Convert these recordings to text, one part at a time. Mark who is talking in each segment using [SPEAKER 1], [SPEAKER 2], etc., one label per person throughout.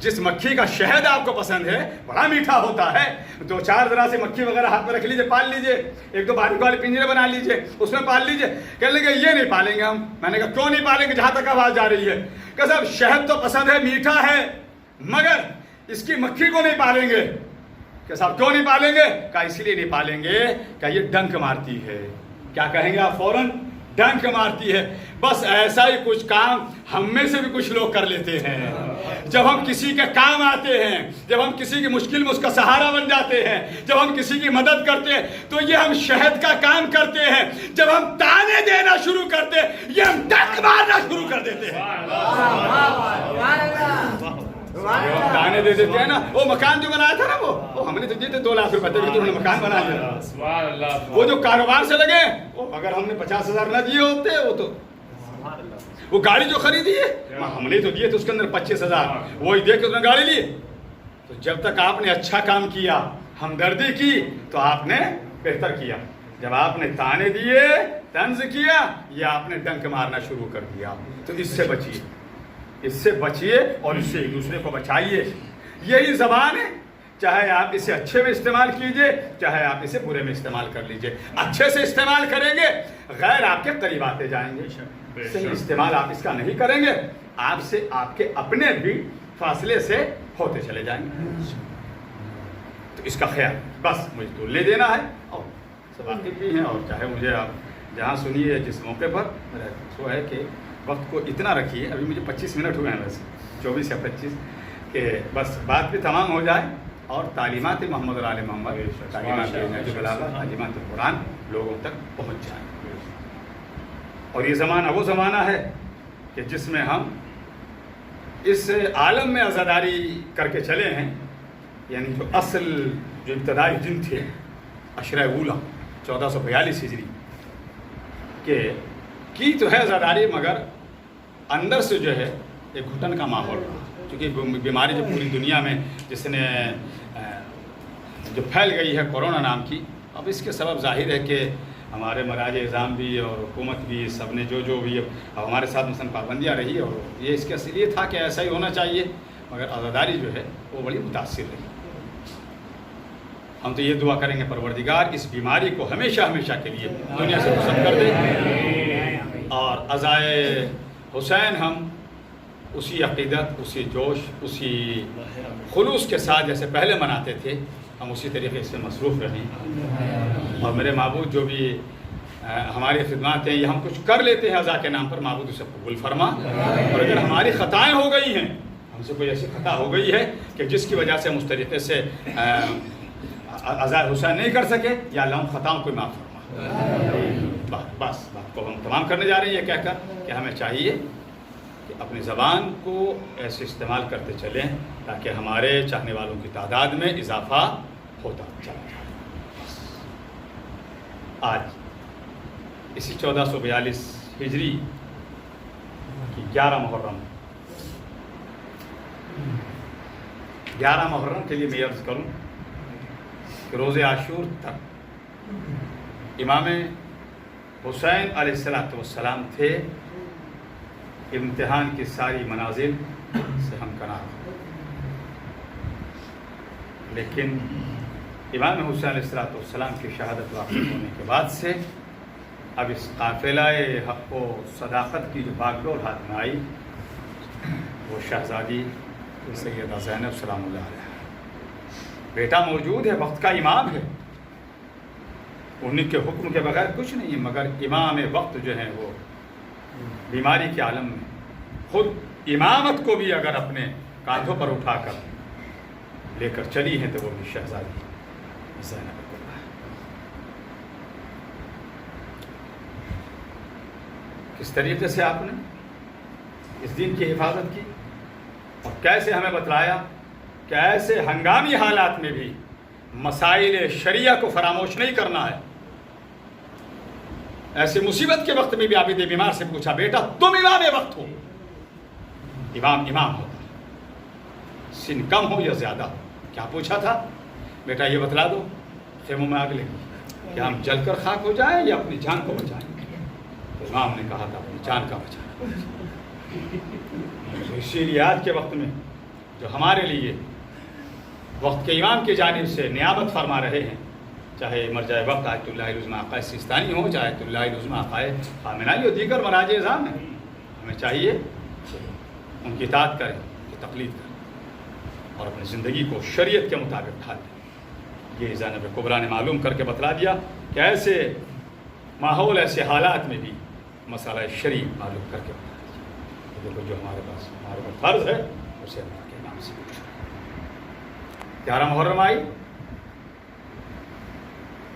[SPEAKER 1] جس مکھی کا شہد آپ کو پسند ہے بڑا میٹھا ہوتا ہے، 2-4 طرح سے مکھی وغیرہ ہاتھ میں رکھ لیجئے، پال لیجئے، ایک دو باریک والے پنجرے بنا لیجئے، اس میں پال لیجئے۔ کہنے لگے یہ نہیں پالیں گے ہم۔ میں نے کہا کیوں نہیں پالیں گے؟ جہاں تک آواز جا رہی ہے کہ صاحب شہد تو پسند ہے، میٹھا ہے، مگر اس کی مکھی کو نہیں پالیں گے۔ کہ صاحب کیوں نہیں پالیں گے؟ کہا اس لیے نہیں پالیں گے کہ یہ ڈنک مارتی ہے۔ کیا کہیں گے آپ فوراً؟ ڈنک مارتی ہے۔ بس ایسا ہی کچھ کام ہم میں سے بھی کچھ لوگ کر لیتے ہیں۔ جب ہم کسی کے کام آتے ہیں، جب ہم کسی کی مشکل میں اس کا سہارا بن جاتے ہیں، جب ہم کسی کی مدد کرتے ہیں تو یہ ہم شہد کا کام کرتے ہیں۔ جب ہم تانے دینا شروع کرتے ہیں یہ ہم ڈنک مارنا شروع کر دیتے ہیں۔ تانے دے دیتے ہیں نا۔ وہ مکان جو بنایا تھا نا وہ ہم نے تو دیے تھے 2 لاکھ روپے، تو انہوں نے مکان بنا دیا۔ وہ جو کاروبار سے لگے وہ اگر ہم نے 50,000 نہ دیے ہوتے وہ گاڑی جو خریدی ہے ہم نے تو دیے تھے اس کے اندر 25,000، وہی دے کے اس نے گاڑی لی۔ تو جب تک آپ نے اچھا کام کیا، ہمدردی کی، تو آپ نے بہتر کیا۔ جب آپ نے تانے دیے، طنز کیا، یا آپ نے ڈنک مارنا شروع کر دیا، تو اس سے بچیے، اس سے بچیے اور اس سے ایک دوسرے کو بچائیے۔ یہی زبان ہے، چاہے آپ اسے اچھے میں استعمال کیجئے، چاہے آپ اسے برے میں استعمال کر لیجئے۔ اچھے سے استعمال کریں گے غیر آپ کے قریب آتے جائیں گے، صحیح استعمال آپ اس کا نہیں کریں گے آپ سے آپ کے اپنے بھی فاصلے سے ہوتے چلے جائیں گے۔ تو اس کا خیال بس مجھے تو لے دینا ہے، اور سب واقف بھی ہیں، اور چاہے مجھے آپ جہاں سنیے جس موقع پر، میرا سو ہے کہ وقت کو اتنا رکھیے، ابھی مجھے 25 منٹ ہوئے ہیں ویسے 24 یا 25، کہ بس بات بھی تمام ہو جائے اور تعلیمات محمد اور آل محمد، تعلیمات نہج البلاغہ، تعلیمات قرآن لوگوں تک پہنچ جائیں۔ اور یہ زمانہ وہ زمانہ ہے کہ جس میں ہم اس عالم میں عزاداری کر کے چلے ہیں، یعنی جو اصل جو ابتدائی دن تھے عشرہ اولیٰ 1442 ہجری کہ کی تو ہے عزاداری، مگر اندر سے جو ہے ایک گھٹن کا ماحول رہا، کیونکہ بیماری جو پوری دنیا میں جس نے جو پھیل گئی ہے کورونا نام کی، اب اس کے سبب ظاہر ہے کہ ہمارے مراجع نظام بھی اور حکومت بھی سب نے جو بھی اب ہمارے ساتھ مثلا پابندیاں رہی، اور یہ اس کا اس لیے تھا کہ ایسا ہی ہونا چاہیے، مگر عزاداری جو ہے وہ بڑی متاثر رہی۔ ہم تو یہ دعا کریں گے پروردگار اس بیماری کو ہمیشہ ہمیشہ کے لیے دنیا سے ختم کر دے، اور عزائے حسین ہم اسی عقیدت، اسی جوش، اسی خلوص کے ساتھ جیسے پہلے مناتے تھے، ہم اسی طریقے سے مصروف رہیں۔ اور میرے معبود جو بھی ہماری خدمات ہیں، یہ ہم کچھ کر لیتے ہیں عزا کے نام پر، معبود اسے قبول فرما، اور اگر ہماری خطائیں ہو گئی ہیں، ہم سے کوئی ایسی خطا ہو گئی ہے کہ جس کی وجہ سے ہم اس طریقے سے عزا حسین نہیں کر سکے، یا اللہ ان خطاؤں کو معاف فرما۔ بس بات کو ہم تمام کرنے جا رہے ہیں یہ کہہ کر کہ ہمیں چاہیے کہ اپنی زبان کو ایسے استعمال کرتے چلیں تاکہ ہمارے چاہنے والوں کی تعداد میں اضافہ ہوتا چلا جائے۔ آج اسی 1442 ہجری کی 11 محرم کے لیے میں عرض کروں کہ روز عاشور تک امام حسین علیہ السلام تھے، امتحان کی ساری منازل سے ہمکنار، لیکن امام حسین علیہ السلام کی شہادت واقع ہونے کے بعد سے اب اس قافلہ حق و صداقت کی جو باگڈور ہاتھ میں آئی، وہ شہزادی سیدہ زینب سلام اللہ علیہ، بیٹا موجود ہے، وقت کا امام ہے، انہیں کے حکم کے بغیر کچھ نہیں ہے، مگر امام وقت جو ہیں وہ بیماری کے عالم میں خود امامت کو بھی اگر اپنے کاندھوں پر اٹھا کر لے کر چلی ہیں تو وہ بھی شہزادی زینب ہے۔ کس طریقے سے آپ نے اس دین کی حفاظت کی، اور کیسے ہمیں بتلایا کہ ایسے ہنگامی حالات میں بھی مسائل شریعہ کو فراموش نہیں کرنا ہے۔ ایسے مصیبت کے وقت میں بھی عابد بیمار سے پوچھا، بیٹا تم امام وقت ہو، امام ہوتا ہے، سن کم ہو یا زیادہ ہو، کیا پوچھا تھا؟ بیٹا یہ بتلا دو خیموں میں آگ لگی، کیا ہم جل کر خاک ہو جائیں یا اپنی جان کو بچائیں؟ تو امام نے کہا تھا اپنی جان کا بچانا۔ تو اسی لیے آج کے وقت میں جو ہمارے لیے وقت کے امام کی جانب سے نیابت فرما رہے ہیں، چاہے مرجع وقت آیت اللہ العظمہ عقائد سیستانی ہو، چاہے آیت اللہ العظمہ عقائد خامنائی اور دیگر مراجع اعظام ہیں، ہمیں چاہیے ان کی اطاعت کریں، ان کی تقلید کریں اور اپنی زندگی کو شریعت کے مطابق ڈھال دیں۔ یہ زینب کبریٰ نے معلوم کر کے بتلا دیا کہ ایسے ماحول، ایسے حالات میں بھی مسئلہ شرعی معلوم کر کے بتلا دیا۔ دیکھو جو ہمارے پر فرض ہے اسے اللہ کے نام سے پوچھو۔ 11 محرم آئی،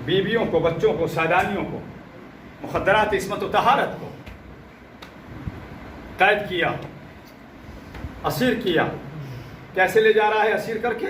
[SPEAKER 1] بیویوں کو، بچوں کو، سادانیوں کو، مخدرات عصمت و طہارت کو قید کیا، اسیر کیا۔ کیسے لے جا رہا ہے اسیر کر کے؟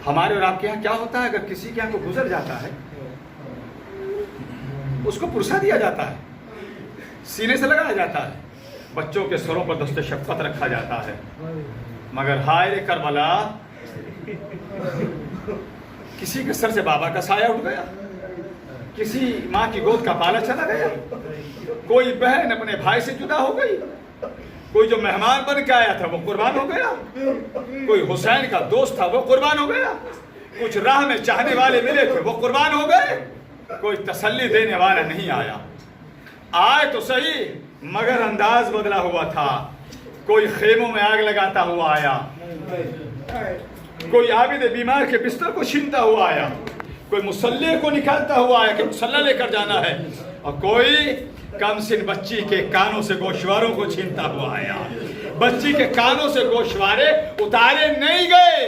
[SPEAKER 1] ہمارے اور آپ کے یہاں کیا ہوتا ہے، اگر کسی کے یہاں کو گزر جاتا ہے اس کو پرسا دیا جاتا ہے، سینے سے لگایا جاتا ہے، بچوں کے سروں پر دست شفقت رکھا جاتا ہے۔ مگر ہائے کربلا، کسی کے سر سے بابا کا سایہ اٹھ گیا، کسی ماں کی گود کا پالا چلا گیا، کوئی بہن اپنے بھائی سے جدا ہو گئی، کوئی جو مہمان بن کے آیا تھا وہ قربان ہو گیا، کوئی حسین کا دوست تھا وہ قربان ہو گیا، کچھ راہ میں چاہنے والے ملے تھے وہ قربان ہو گئے، کوئی تسلی دینے والا نہیں آیا۔ آئے تو صحیح مگر انداز بدلا ہوا تھا، کوئی خیموں میں آگ لگاتا ہوا آیا، کوئی عابد بیمار کے بستر کو چھینتا ہوا آیا، کوئی مصلی کو نکالتا ہوا آیا کہ مصلی لے کر جانا ہے، اور کوئی کم سن بچی کے کانوں سے گوشواروں کو چھینتا ہوا آیا۔ بچی کے کانوں سے گوشوارے اتارے نہیں گئے،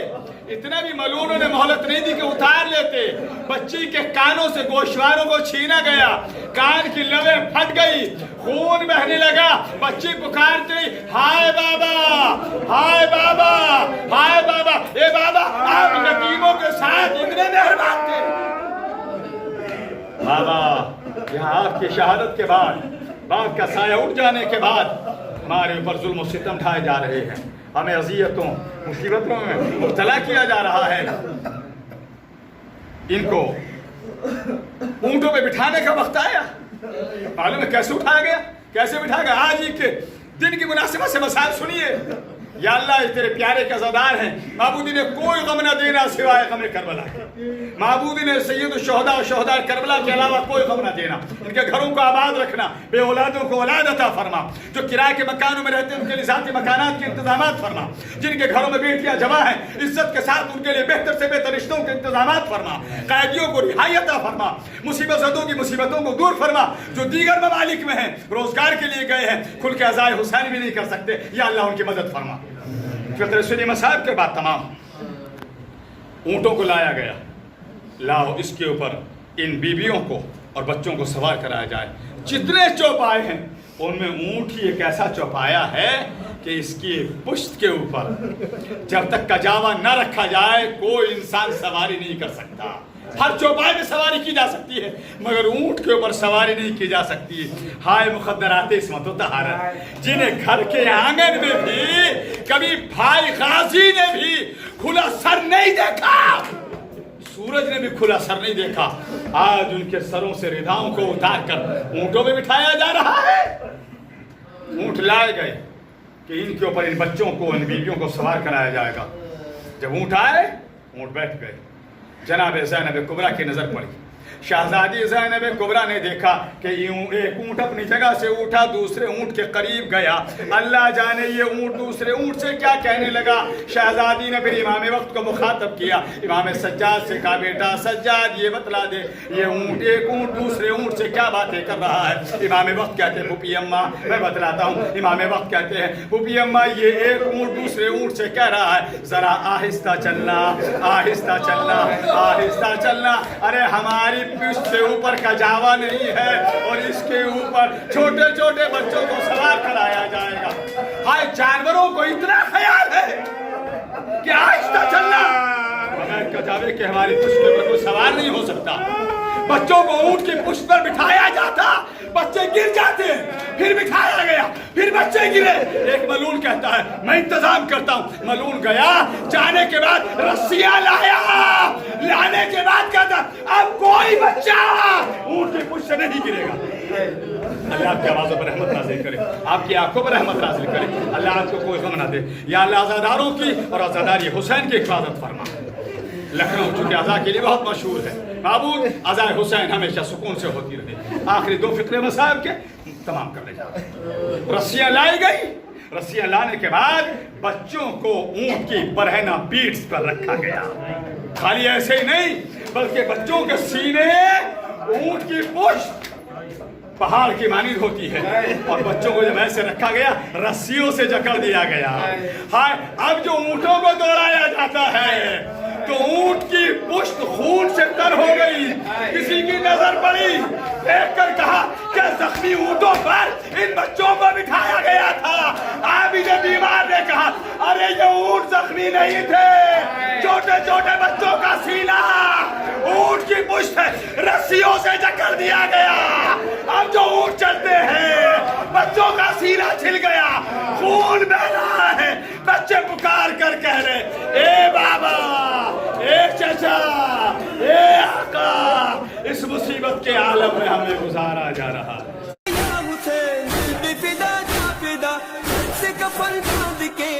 [SPEAKER 1] اتنا بھی ملعونوں نے مہلت نہیں دی کہ اتار لیتے، بچی کے کانوں سے گوشواروں کو چھینا گیا، کان کی لویں پھٹ گئی، خون بہنے لگا، بچی پکارتی ہائے بابا، ہائے بابا، ہائے بابا، اے بابا آپ یتیموں کے ساتھ اتنے مہربان تھے۔ بابا یہاں آپ کی شہادت کے بعد، باپ کا سایہ اٹھ جانے کے بعد ہمارے اوپر ظلم و ستم ڈھائے جا رہے ہیں، ہمیں اذیتوں مصیبتوں میں مبتلا کیا جا رہا ہے۔ ان کو اونٹوں پہ بٹھانے کا وقت آیا، معلوم ہے کیسے اٹھایا گیا، کیسے بٹھایا گیا۔ آج ہی کے دن کی مناسبت سے مسائل سنیے۔ یا اللہ یہ تیرے پیارے کے عزادار ہیں، معبودی نے کوئی غم نہ دینا سوائے غم کربلا کے، معبودی نے سید الشہداء و شہداء کربلا کے علاوہ کوئی غم نہ دینا، ان کے گھروں کو آباد رکھنا، بے اولادوں کو اولاد عطا فرما، جو کرائے کے مکانوں میں رہتے ہیں ان کے لیے ذاتی مکانات کے انتظامات فرما، جن کے گھروں میں بیٹیاں جمع ہیں عزت کے ساتھ ان کے لیے بہتر سے بہتر رشتوں کے انتظامات فرما، قیدیوں کو رہائی عطا فرما، مصیبت زدوں کی مصیبتوں کو دور فرما، جو دیگر ممالک میں ہیں روزگار کے لیے گئے ہیں کھل کے عزائے حسین بھی نہیں کر سکتے، یا اللہ ان کی مدد فرما۔ فطر سنی مصائب کے بعد تمام اونٹوں کو لایا گیا، لاؤ اس کے اوپر ان بیویوں کو اور بچوں کو سوار کرایا جائے۔ جتنے چوپائے ہیں ان میں اونٹ ہی ایک ایسا چوپایا ہے کہ اس کی پشت کے اوپر جب تک کجاوا نہ رکھا جائے کوئی انسان سواری نہیں کر سکتا۔ ہر چوپائے میں سواری کی جا سکتی ہے مگر اونٹ کے اوپر سواری نہیں کی جا سکتی۔ ہائے مخدرات عصمت و طہارت، جنہیں گھر کے آنگن میں بھی کبھی بھائی غازی نے بھی کھلا سر نہیں دیکھا، سورج نے بھی کھلا سر نہیں دیکھا، آج ان کے سروں سے رداؤں کو اتار کر اونٹوں میں بٹھایا جا رہا ہے۔ اونٹ لائے گئے کہ ان کے اوپر ان بچوں کو، ان بیویوں کو سوار کرایا جائے گا۔ جب اونٹ آئے اونٹ بیٹھ گئے، جناب زینب کبریٰ کی نظر پڑی، شہزادی زینب کبریٰ نے دیکھا کہ ایک اونٹ اپنی جگہ سے اٹھا دوسرے اونٹ کے قریب گیا، اللہ جانے یہ اونٹ دوسرے اونٹ سے کیا کہنے لگا۔ شہزادی نے پھر امام وقت کو مخاطب کیا، امام سجاد سے کہا بیٹا سجاد یہ بتلا دے یہ اونٹ، ایک اونٹ دوسرے اونٹ سے کیا باتیں کر رہا ہے۔ امام وقت کہتے ہیں پھوپھی اماں میں بتلاتا ہوں، امام وقت کہتے ہیں پھوپھی اماں یہ ایک اونٹ دوسرے اونٹ سے کہہ رہا ہے ذرا آہستہ چلنا، آہستہ چلنا، آہستہ چلنا، ارے ہماری پشت سے اوپر کجاوا نہیں ہے اور اس کے اوپر چھوٹے چھوٹے بچوں کو سوار کرایا جائے گا۔ ہائے جانوروں کو اتنا خیال ہے کہ آہستہ چلنا، بغیر کجاوے کے ہماری پشت کے اوپر کوئی سوار نہیں ہو سکتا۔ بچوں کو اونٹ کی پشت پر بٹھایا جاتا، بچے گر جاتے، پھر بٹھایا گیا، پھر بچے گرے۔ ایک ملعون کہتا ہے میں انتظام کرتا ہوں، ملعون گیا، جانے کے بعد رسیاں لایا، لانے کے بعد کہتا اب کوئی بچہ اونٹ کی پشت سے نہیں گرے گا۔ اللہ آپ کی آوازوں پر رحمت نازل کرے, آپ کی آنکھوں پر رحمت نازل کرے, اللہ آپ کو کوئی غم نہ دے. یا اللہ عزاداروں کی اور عزاداری حسین کی حفاظت فرما. لکھنؤ چونکہ عزا کے لیے بہت مشہور ہے, معبود عزائے حسین ہمیشہ سکون سے ہوتی رہے. آخری 2 فقرے مصائب کے تمام کر لے جا. رسیاں لائی گئی, رسیاں لانے کے بعد بچوں کو اونٹ کی برہنہ پیٹھ پر رکھا گیا. خالی ایسے ہی نہیں بلکہ بچوں کے سینے اونٹ کی پشت پہاڑ کی مانند ہوتی ہے, اور بچوں کو جب ایسے رکھا گیا رسیوں سے جکڑ دیا گیا. ہائے, اب جو اونٹوں کو دوڑایا جاتا ہے تو اونٹ کی پشت خون سے تر ہو گئی. کسی کی نظر پڑی, دیکھ کر کہا کہ زخمی اونٹوں پر ان بچوں کو بٹھایا گیا تھا. عابد بیمار نے کہا ارے یہ اونٹ زخمی نہیں تھے, چھوٹے چھوٹے بچوں کا سینہ اونٹ کی پشت رسیوں سے جکڑ دیا گیا. اب جو اونٹ چلتے ہیں بچوں کا سینہ چھل گیا, خون بہ رہا ہے. بچے پکار کر کہہ رہے اے بابا, اے چچا, اے آقا, اس مصیبت کے عالم میں ہمیں گزارا جا رہا.
[SPEAKER 2] یا حسین دل بے فدا جا فدا سے کفن باندھ کے